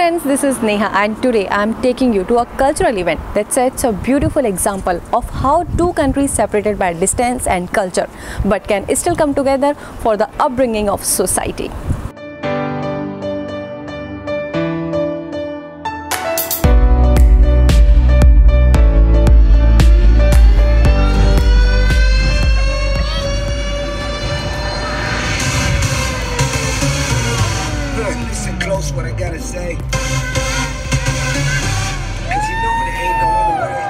friends, this is Neha and today I am taking you to a cultural event that sets a beautiful example of how two countries separated by distance and culture but can still come together for the upbringing of society. Listen close what I gotta say, cause you know there ain't no other way.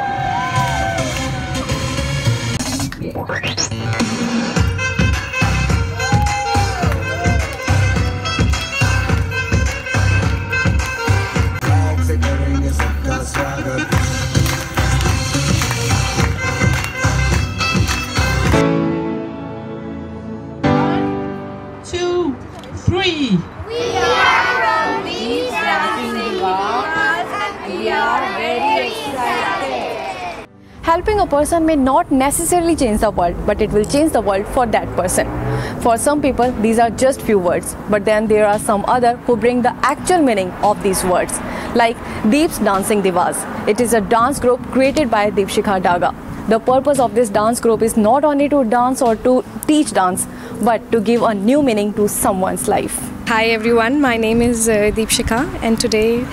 Figuring is a struggle. 1, 2, 3. We are from these Dancing Divas and we are very excited. Helping a person may not necessarily change the world, but it will change the world for that person. For some people, these are just few words, but then there are some other who bring the actual meaning of these words, like Deep's Dancing Divas. It is a dance group created by Deepshikha Daga. The purpose of this dance group is not only to dance or to teach dance, but to give a new meaning to someone's life. Hi everyone, my name is Deepshikha and today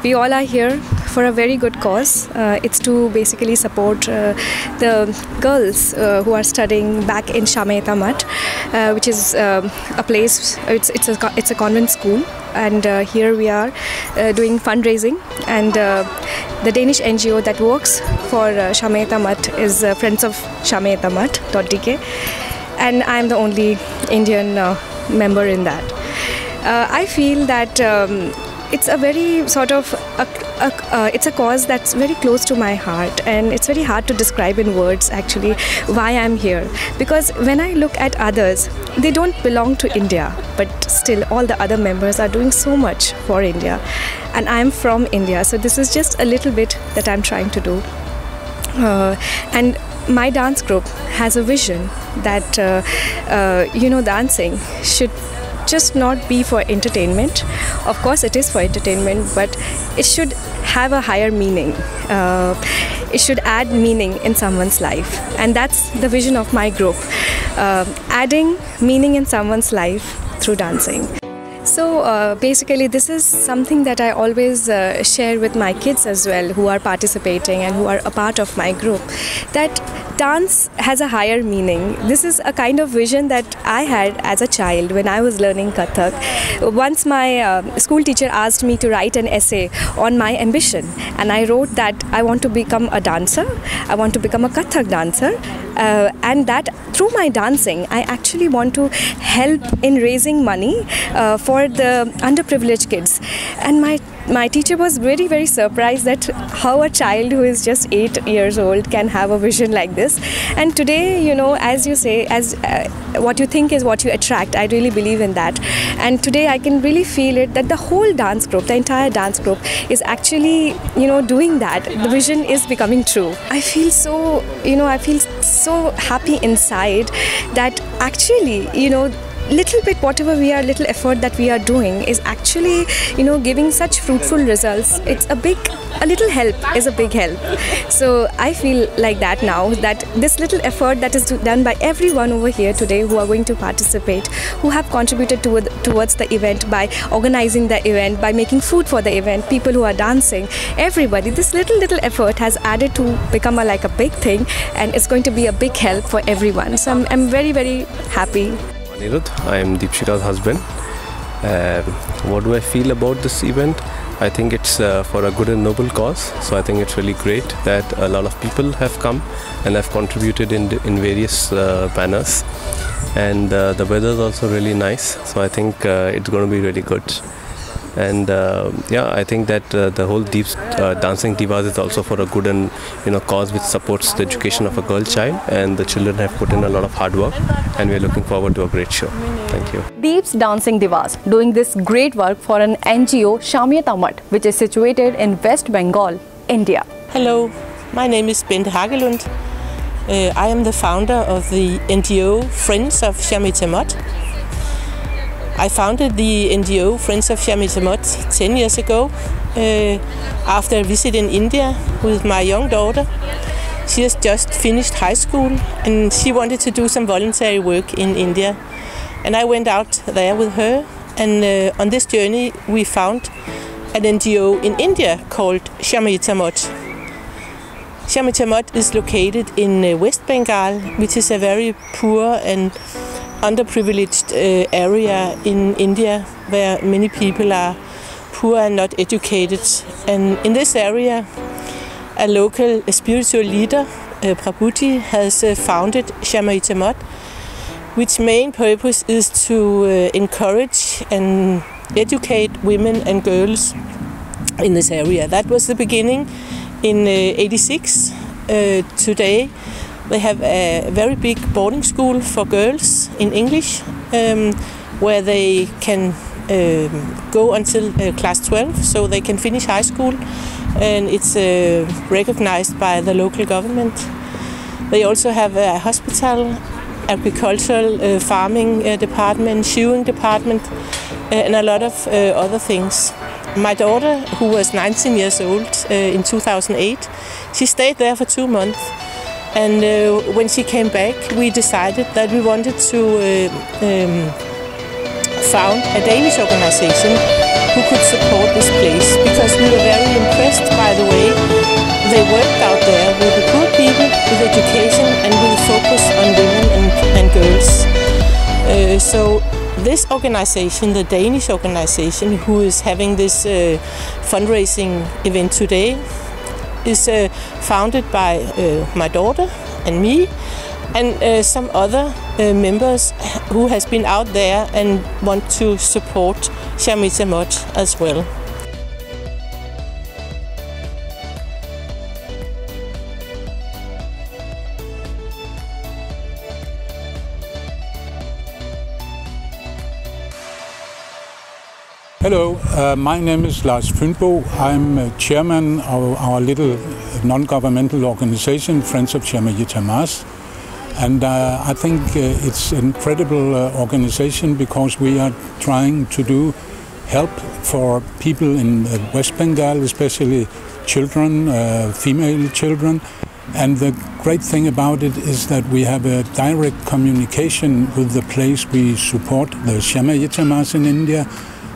we all are here for a very good cause. It's to basically support the girls who are studying back in Shamayita Math, which is a place, it's a convent school, and here we are doing fundraising, and the Danish NGO that works for Shamayita Math is Friends of Shamayita Math.dk, and I'm the only Indian member in that. I feel that it's a very sort of it's a cause that's very close to my heart, and it's very hard to describe in words actually why I'm here, because when I look at others, they don't belong to India, but still all the other members are doing so much for India, and I'm from India, so this is just a little bit that I'm trying to do. And my dance group has a vision that dancing should just not be for entertainment. Of course it is for entertainment, but it should have a higher meaning. It should add meaning in someone's life, and that's the vision of my group, adding meaning in someone's life through dancing. So basically this is something that I always share with my kids as well, who are participating and who are a part of my group, that dance has a higher meaning. This is a kind of vision that I had as a child when I was learning Kathak. Once my school teacher asked me to write an essay on my ambition, and I wrote that I want to become a dancer, I want to become a Kathak dancer, and that through my dancing I actually want to help in raising money for the underprivileged kids. And my teacher was very, very surprised that how a child who is just 8 years old can have a vision like this. And today, you know, as you say, as what you think is what you attract, I really believe in that. And today I can really feel it, that the whole dance group, the entire dance group is actually, doing that. The vision is becoming true. I feel so, I feel so happy inside that actually, little bit, whatever we are, little effort that we are doing is actually, giving such fruitful results. It's a little help is a big help. So I feel like that now, that this little effort that is done by everyone over here today who are going to participate, who have contributed towards the event by organizing the event, by making food for the event, people who are dancing, everybody, this little effort has added to become like a big thing, and it's going to be a big help for everyone. So I'm very, very happy. I am Deepshikha's husband. What do I feel about this event? I think it's for a good and noble cause. So I think it's really great that a lot of people have come and have contributed in various manners. And the weather is also really nice. So I think it's going to be really good. And I think that the whole Dancing Divas is also for a good and cause which supports the education of a girl child, and the children have put in a lot of hard work, and we are looking forward to a great show. Thank you. Deep's Dancing Divas doing this great work for an NGO, Shamayita Math, which is situated in West Bengal, India. Hello, my name is Bente Hagelund. I am the founder of the NGO Friends of Shamayita Math. I founded the NGO Friends of Shamayita Math 10 years ago after a visit in India with my young daughter. She has just finished high school and she wanted to do some voluntary work in India. And I went out there with her, and on this journey we found an NGO in India called Shamayita Math. Shamayita Math is located in West Bengal, which is a very poor and underprivileged area in India where many people are poor and not educated. And in this area, a local spiritual leader, Prabhuji, has founded Shamayita Math, which main purpose is to encourage and educate women and girls in this area. That was the beginning in '86. Today they have a very big boarding school for girls in English, where they can go until class 12, so they can finish high school, and it's recognized by the local government. They also have a hospital, agricultural, farming department, shoeing department, and a lot of other things. My daughter, who was 19 years old in 2008, she stayed there for 2 months. And when she came back, we decided that we wanted to found a Danish organization who could support this place, because we were very impressed by the way they worked out there with the poor people, with education, and with a focus on women and girls. So this organization, the Danish organization, who is having this fundraising event today, is founded by my daughter and me, and some other members who has been out there and want to support Shamayita Math as well. Hello, my name is Lars Fynbo. I'm chairman of our little non-governmental organization, Friends of Shamayita Math. And I think it's an incredible organization, because we are trying to do help for people in West Bengal, especially children, female children. And the great thing about it is that we have a direct communication with the place we support, the Shamayita Math in India.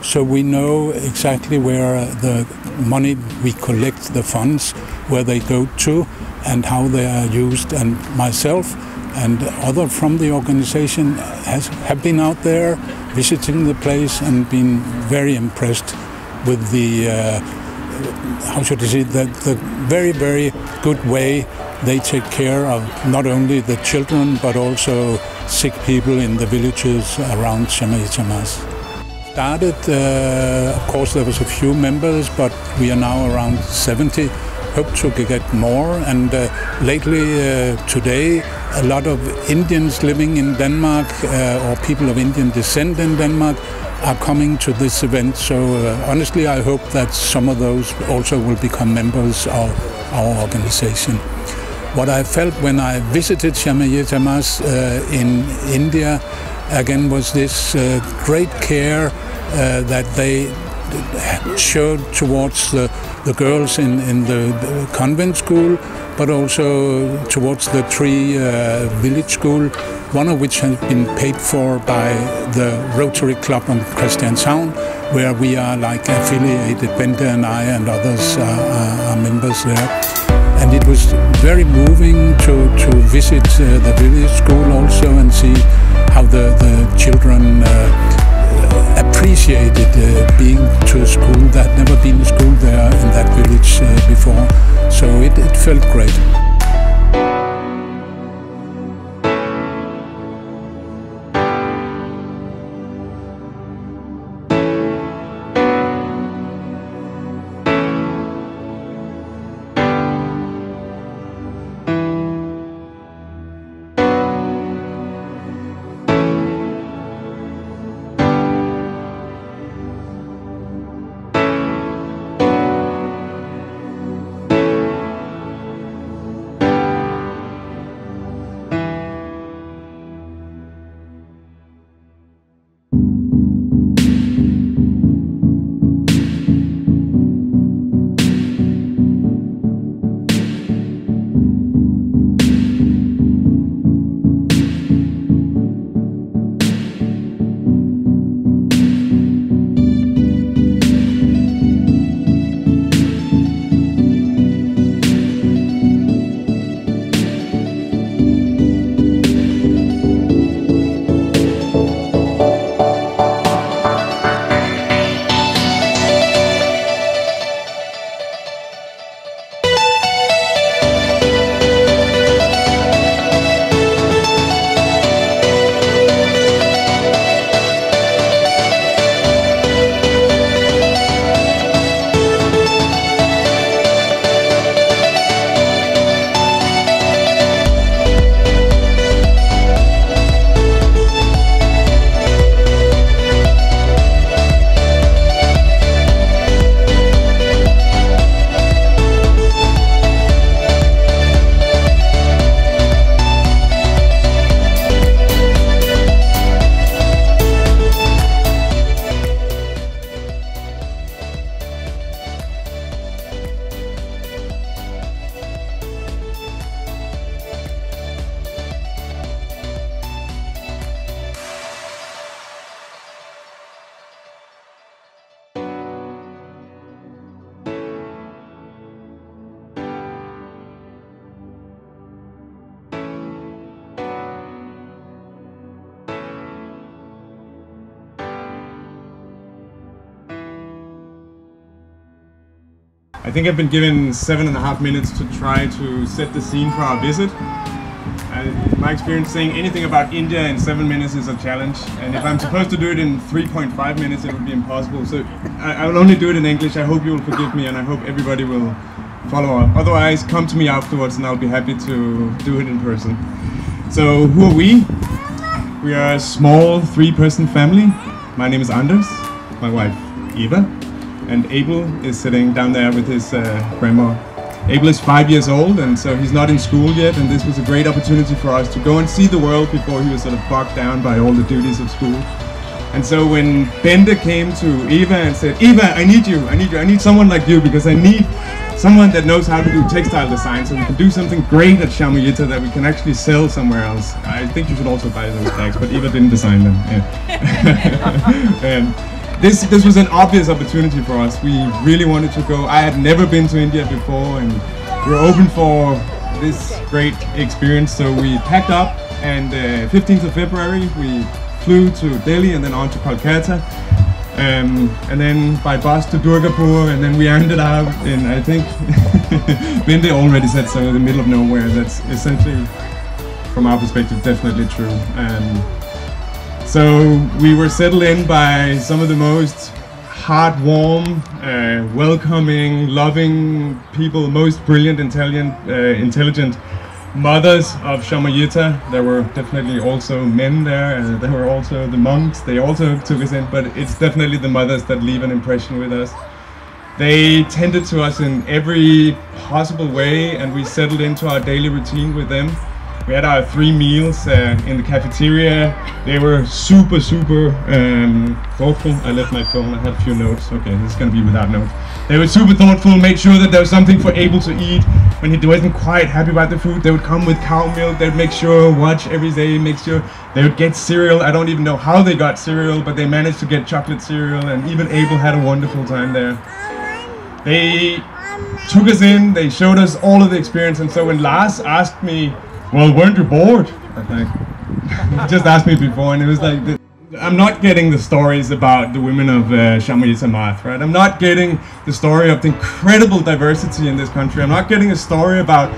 So we know exactly where the money we collect, the funds, where they go to and how they are used. And myself and others from the organization have been out there visiting the place and been very impressed with the, how should I say, the very, very good way they take care of not only the children but also sick people in the villages around Shamayita Math. Started, of course there was a few members, but we are now around 70. Hope to get more, and lately today a lot of Indians living in Denmark or people of Indian descent in Denmark are coming to this event. So honestly I hope that some of those also will become members of our organization. What I felt when I visited Shamayita Math in India again was this great care that they showed towards the girls in the convent school, but also towards the 3 village school, one of which has been paid for by the Rotary Club of Christianshavn, where we are like affiliated. Bente and I and others are members there. And it was very moving to visit the village school also and see how the children appreciated being to a school that had never been a school there in that village before. So it felt great. I think I've been given 7.5 minutes to try to set the scene for our visit. In my experience, saying anything about India in 7 minutes is a challenge, and if I'm supposed to do it in 3.5 minutes, it would be impossible. So I will only do it in English. I hope you will forgive me, and I hope everybody will follow up. Otherwise, come to me afterwards, and I'll be happy to do it in person. So who are we? We are a small 3-person family. My name is Anders, my wife Eva, and Abel is sitting down there with his grandma. Abel is 5 years old, and so he's not in school yet, and this was a great opportunity for us to go and see the world before he was sort of bogged down by all the duties of school. And so when Bende came to Eva and said, Eva, I need someone like you, because I need someone that knows how to do textile design so we can do something great at Shamayita that we can actually sell somewhere else. I think you should also buy those bags, but Eva didn't design them. Yeah. This was an obvious opportunity for us. We really wanted to go. I had never been to India before, and we were open for this great experience. So we packed up, and 15th of February we flew to Delhi and then on to Kolkata, and then by bus to Durgapur, and then we ended up in, I think, Binde already said so, in the middle of nowhere. That's essentially, from our perspective, definitely true. So we were settled in by some of the most heartwarm, welcoming, loving people, most brilliant, intelligent mothers of Shamayita. There were definitely also men there, there were also the monks. They also took us in, but it's definitely the mothers that leave an impression with us. They tended to us in every possible way, and we settled into our daily routine with them. We had our 3 meals in the cafeteria. They were super thoughtful. I left my phone, I had a few notes. Okay, this is gonna be without notes. They were super thoughtful, made sure that there was something for Abel to eat. When he wasn't quite happy about the food, they would come with cow milk. They'd make sure, watch every day, make sure they would get cereal. I don't even know how they got cereal, but they managed to get chocolate cereal, and even Abel had a wonderful time there. They took us in, they showed us all of the experience, and so when Lars asked me, well, weren't you bored? I think. He just asked me before, and it was like, I'm not getting the stories about the women of Shamayita Math, right? I'm not getting the story of the incredible diversity in this country. I'm not getting a story about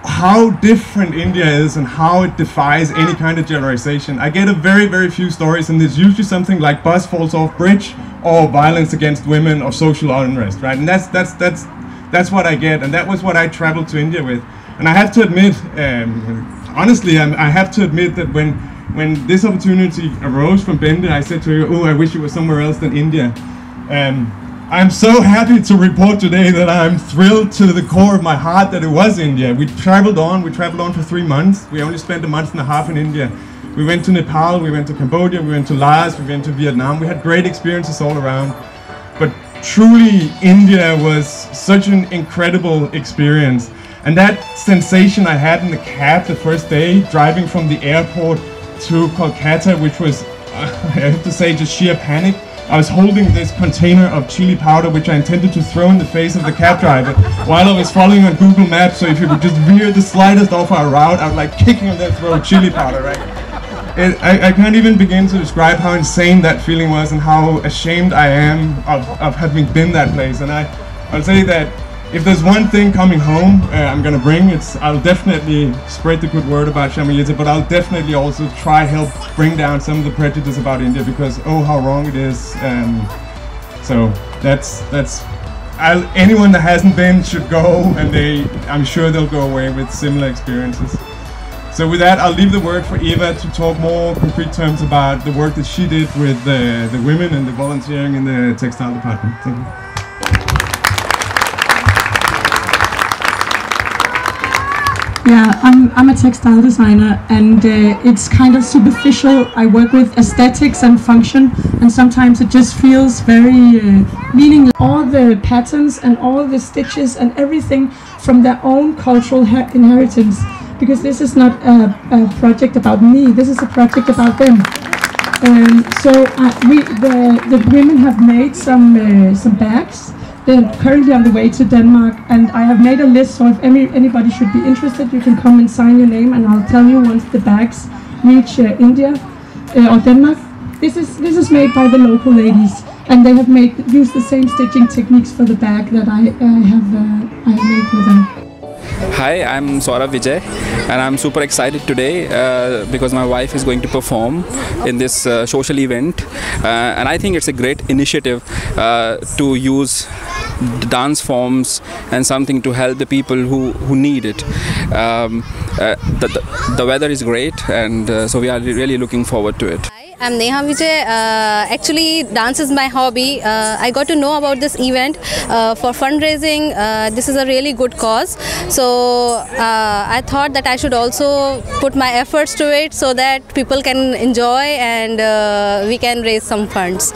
how different India is and how it defies any kind of generalization. I get a very few stories, and there's usually something like bus falls off bridge, or violence against women, or social unrest, right? And that's what I get, and that was what I traveled to India with. And I have to admit, honestly, I have to admit that when this opportunity arose from Bende, I said to her, oh, I wish it was somewhere else than India. I'm so happy to report today that I'm thrilled to the core of my heart that it was India. We traveled on for 3 months. We only spent 1.5 months in India. We went to Nepal, we went to Cambodia, we went to Laos, we went to Vietnam. We had great experiences all around. But truly, India was such an incredible experience. And that sensation I had in the cab the first day, driving from the airport to Kolkata, which was, I have to say, just sheer panic. I was holding this container of chili powder, which I intended to throw in the face of the cab driver while I was following on Google Maps. So if he would just veer the slightest off our route, I would like kick him in the throat, chili powder, right? I can't even begin to describe how insane that feeling was and how ashamed I am of having been that place. And I'll say that if there's one thing coming home I'm gonna bring, I'll definitely spread the good word about Shamayita, but I'll definitely also try help bring down some of the prejudice about India, because oh, how wrong it is. So anyone that hasn't been should go, and I'm sure they'll go away with similar experiences. So with that, I'll leave the word for Eva to talk more concrete terms about the work that she did with the women and the volunteering in the textile department. Thank you. Yeah, I'm a textile designer, and it's kind of superficial. I work with aesthetics and function, and sometimes it just feels very meaningless. All the patterns and all the stitches and everything from their own cultural inheritance, because this is not a project about me, this is a project about them. So the women have made some bags. They're currently on the way to Denmark, and I have made a list, so if anybody should be interested, you can come and sign your name, and I'll tell you once the bags reach India or Denmark. This is made by the local ladies, and they have used the same stitching techniques for the bag that I made with them. Hi, I'm Saurav Vijay, and I'm super excited today because my wife is going to perform in this social event, and I think it's a great initiative to use dance forms and something to help the people who need it. The weather is great, and so we are really looking forward to it. I'm Neha Vijay. Actually, dance is my hobby. I got to know about this event for fundraising. This is a really good cause. So I thought that I should also put my efforts to it so that people can enjoy and we can raise some funds.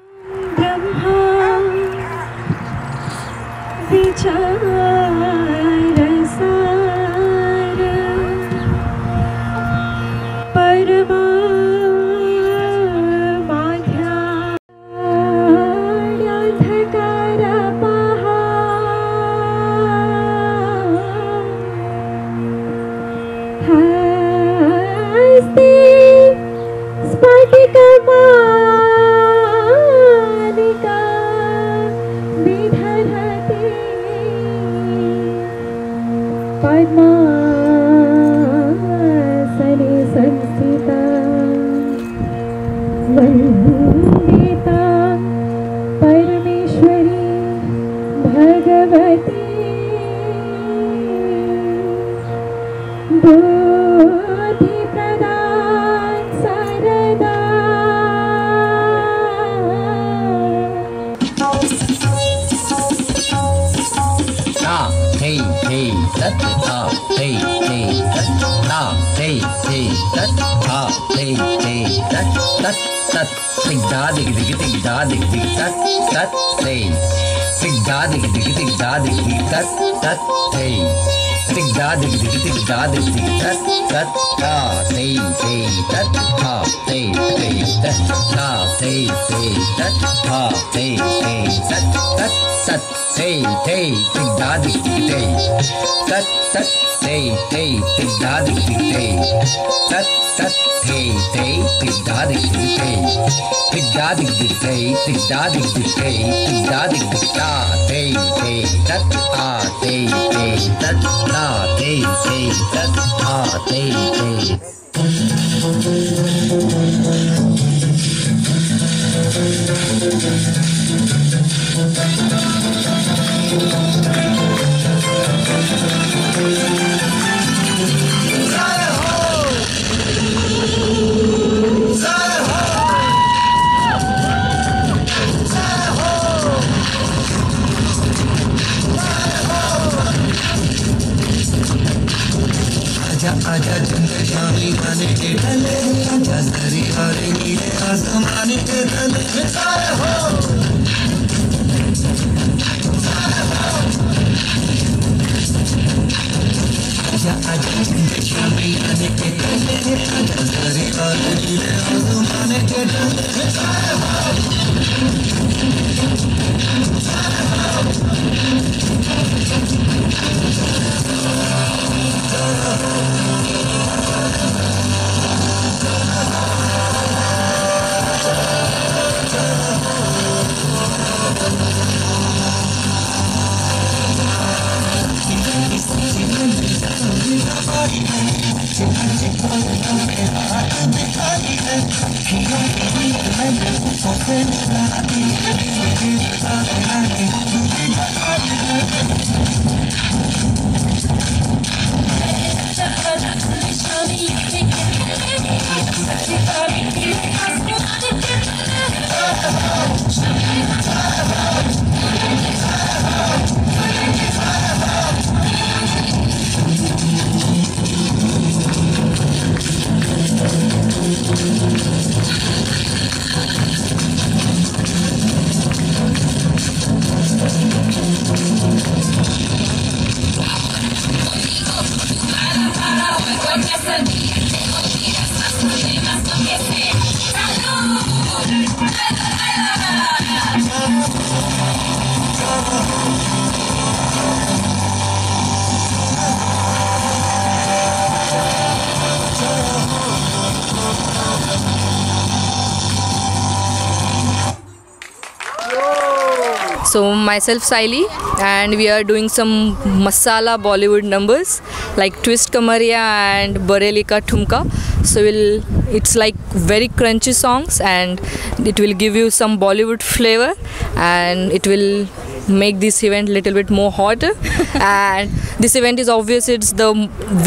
So myself Saili, and we are doing some masala Bollywood numbers like Twist Kamaria and Bareli Ka Thumka. So it's like very crunchy songs, and it will give you some Bollywood flavor, and it will make this event little bit more hotter. And this event is obvious, it's the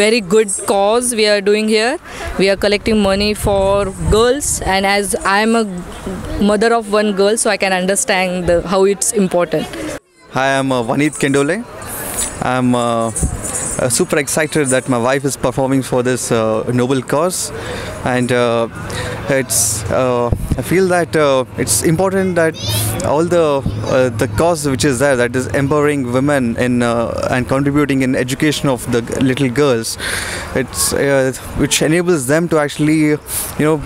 very good cause we are doing here. We are collecting money for girls, and as I am a mother of one girl, so I can understand how it's important. Hi, I'm Vaneet Kendole. I'm super excited that my wife is performing for this noble cause, and I feel that it's important that all the cause which is there, that is empowering women in and contributing in education of the little girls, it's which enables them to actually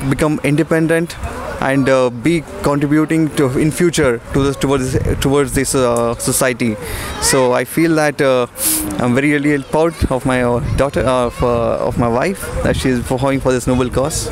become independent and be contributing to in future to towards this society. So I feel that I'm really proud of my daughter, of my wife, that she is performing for this noble cause.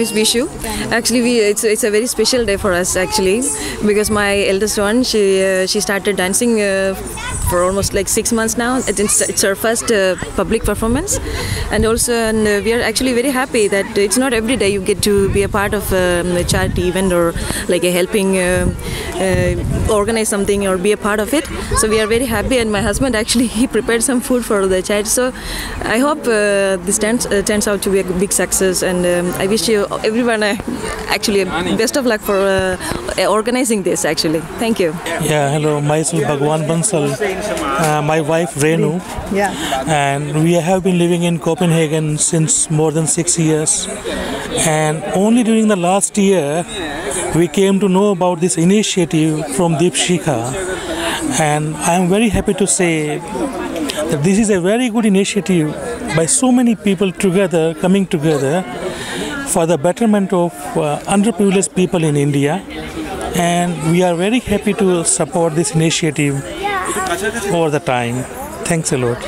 always wish you. Actually, it's a very special day for us actually, because my eldest one, she started dancing for almost like 6 months now. It's her first public performance, and we are actually very happy that it's not every day you get to be a part of a charity event or like a helping organize something or be a part of it. So we are very happy, and my husband actually he prepared some food for the charity. So I hope this turns out to be a big success, and I wish you everyone actually best of luck for organizing this actually. Thank you. Yeah, hello, myself Bhagwan Bansal, my wife Renu, and we have been living in Copenhagen since more than 6 years, and only during the last year we came to know about this initiative from Deepshika, and I am very happy to say that this is a very good initiative by so many people together, coming together for the betterment of underprivileged people in India, and we are very happy to support this initiative over the time. Thanks a lot.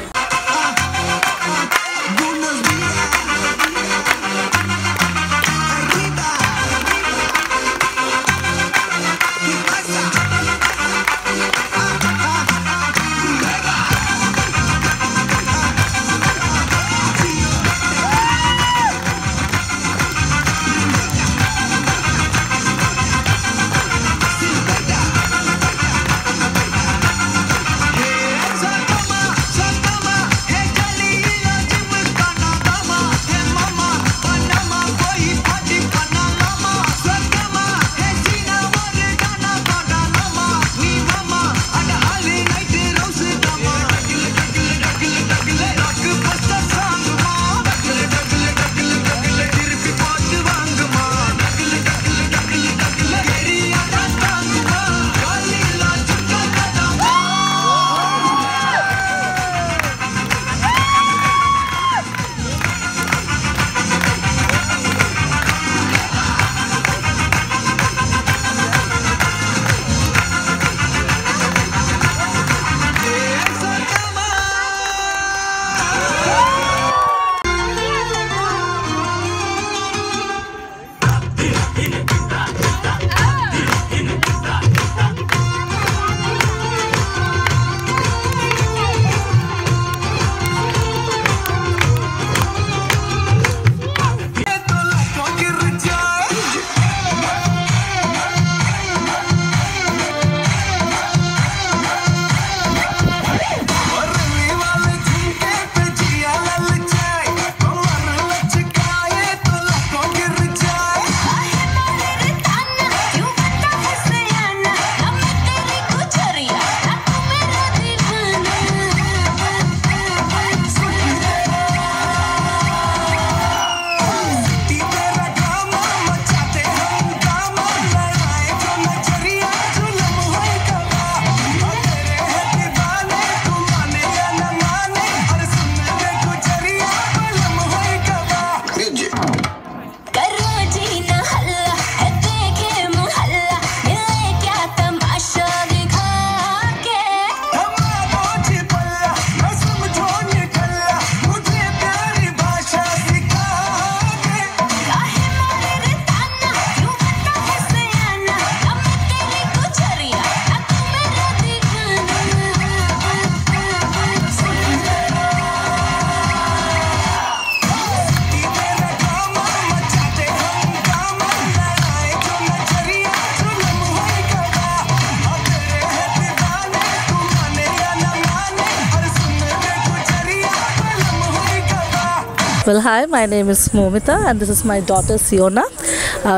Well, hi, my name is Momita, and this is my daughter Siona.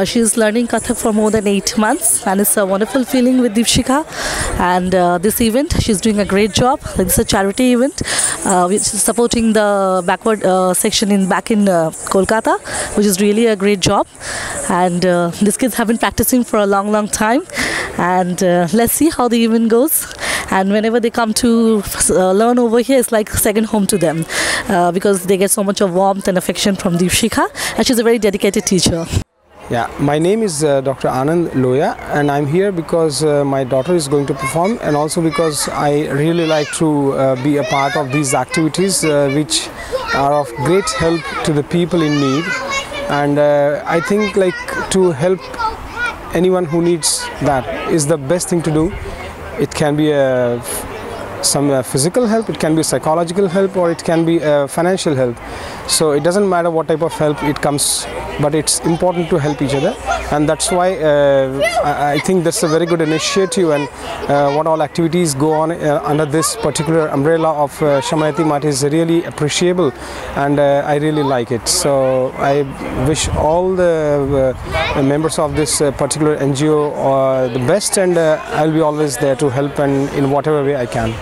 She's learning Kathak for more than 8 months, and it's a wonderful feeling with Deepshika. And this event, she's doing a great job. It's a charity event, which is supporting the backward section back in Kolkata, which is really a great job. And these kids have been practicing for a long time. And let's see how the event goes. And whenever they come to learn over here, it's like second home to them, because they get so much of warmth and affection from Deepshika, and she's a very dedicated teacher. Yeah, my name is Dr. Anand Loya, and I'm here because my daughter is going to perform, and also because I really like to be a part of these activities which are of great help to the people in need. and I think like to help anyone who needs that is the best thing to do. It can be some physical help, it can be psychological help, or it can be financial help. So it doesn't matter what type of help it comes, but it's important to help each other, and that's why I think that's a very good initiative, and what all activities go on under this particular umbrella of Shamayita Math is really appreciable, and I really like it. So I wish all the members of this particular NGO the best, and I'll be always there to help and in whatever way I can.